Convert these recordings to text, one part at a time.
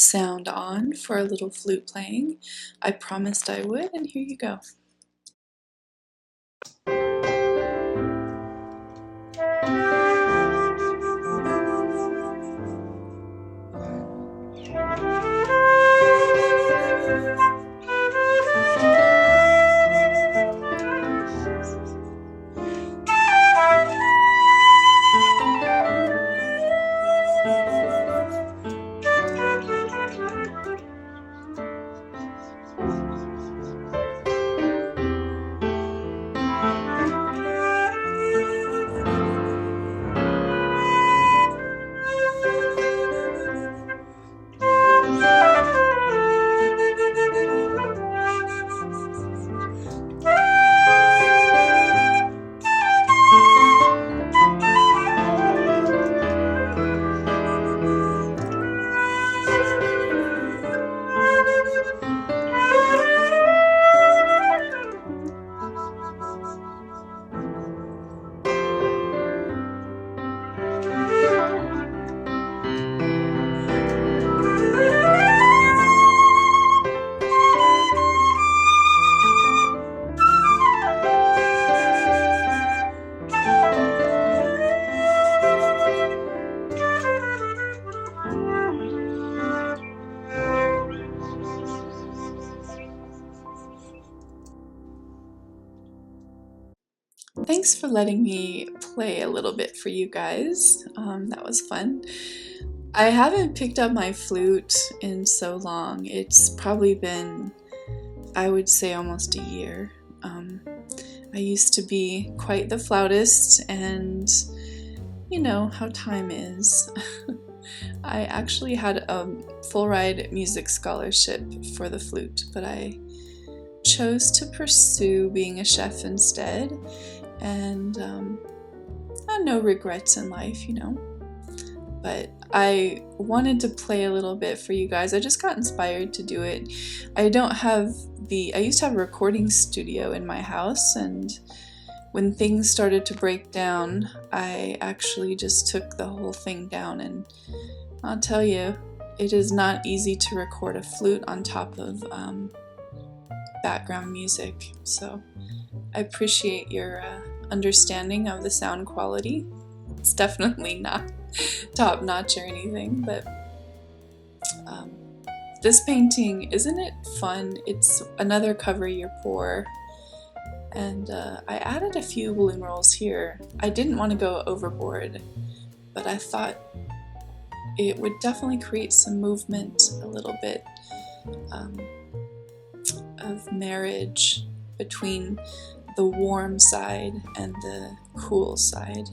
sound on for a little flute playing. I promised I would, and here you go. Thanks for letting me play a little bit for you guys. That was fun. I haven't picked up my flute in so long. It's probably been, I would say, almost a year. I used to be quite the flautist, and you know how time is. I actually had a full ride music scholarship for the flute, but I chose to pursue being a chef instead, and no regrets in life, you know. But I wanted to play a little bit for you guys. I just got inspired to do it. I used to have a recording studio in my house, and when things started to break down, I actually just took the whole thing down, and I'll tell you, it is not easy to record a flute on top of background music. So I appreciate your understanding of the sound quality. It's definitely not top-notch or anything, but this painting, isn't it fun? It's another Cover Your Pour, and I added a few balloon rolls here. I didn't want to go overboard, but I thought it would definitely create some movement, a little bit of marriage between the warm side and the cool side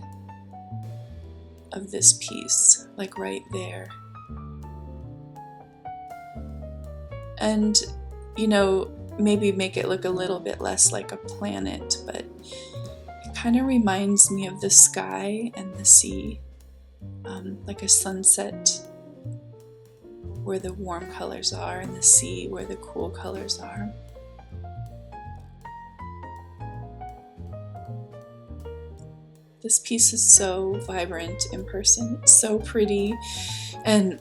of this piece, like right there. And, you know, maybe make it look a little bit less like a planet, but it kind of reminds me of the sky and the sea, like a sunset where the warm colors are and the sea where the cool colors are. This piece is so vibrant in person. It's so pretty, and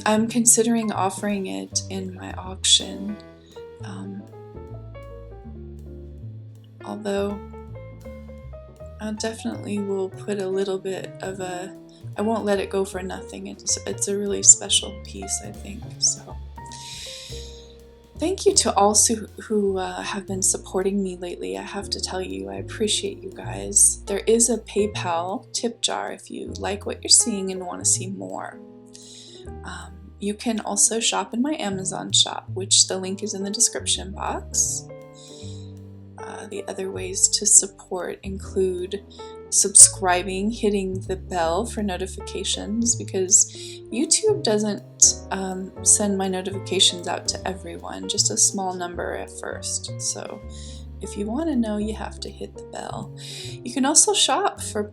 I'm considering offering it in my auction. Although I definitely will put a little bit of I won't let it go for nothing. It's a really special piece, I think. So thank you to all who have been supporting me lately. I have to tell you, I appreciate you guys. There is a PayPal tip jar if you like what you're seeing and want to see more. You can also shop in my Amazon shop, which the link is in the description box. The other ways to support include subscribing, hitting the bell for notifications, because YouTube doesn't send my notifications out to everyone, just a small number at first. So if you want to know, you have to hit the bell. You can also shop for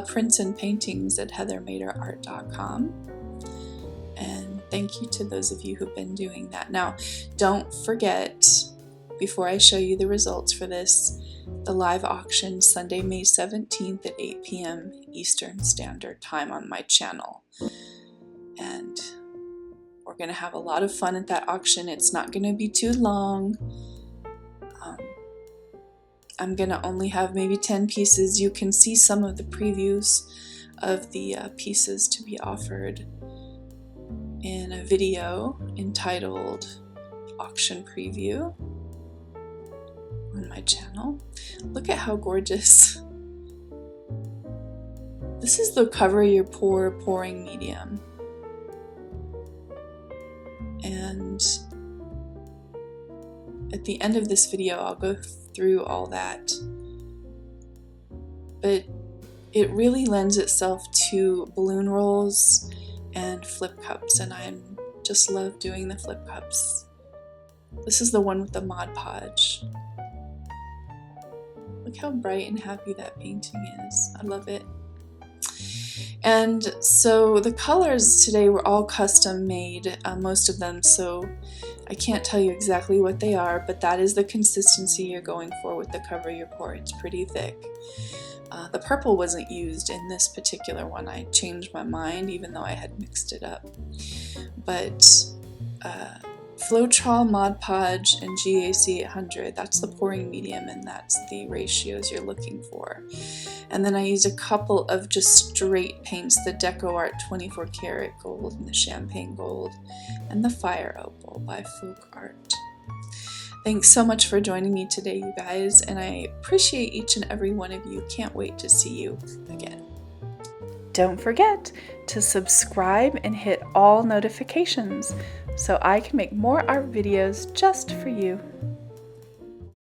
prints and paintings at heathermaderart.com. And thank you to those of you who've been doing that. Now, don't forget, before I show you the results for this, the live auction Sunday, May 17th at 8 p.m. Eastern Standard Time on my channel. We're going to have a lot of fun at that auction. It's not going to be too long. I'm going to only have maybe 10 pieces. You can see some of the previews of the pieces to be offered in a video entitled Auction Preview on my channel. Look at how gorgeous. This is the Cover Your Pour pouring medium. And at the end of this video, I'll go through all that. But it really lends itself to balloon rolls and flip cups, and I just love doing the flip cups. This is the one with the Mod Podge. Look how bright and happy that painting is. I love it. And so the colors today were all custom made, most of them, so I can't tell you exactly what they are, but that is the consistency you're going for with the Cover Your Pour. It's pretty thick. The purple wasn't used in this particular one. I changed my mind even though I had mixed it up. But Floetrol, Mod Podge, and GAC 800, that's the pouring medium, and that's the ratios you're looking for. And then I used a couple of just straight paints, the Deco Art 24 karat gold and the Champagne gold, and the Fire Opal by Folk Art. Thanks so much for joining me today, you guys, and I appreciate each and every one of you. Can't wait to see you again. Don't forget to subscribe and hit all notifications so I can make more art videos just for you.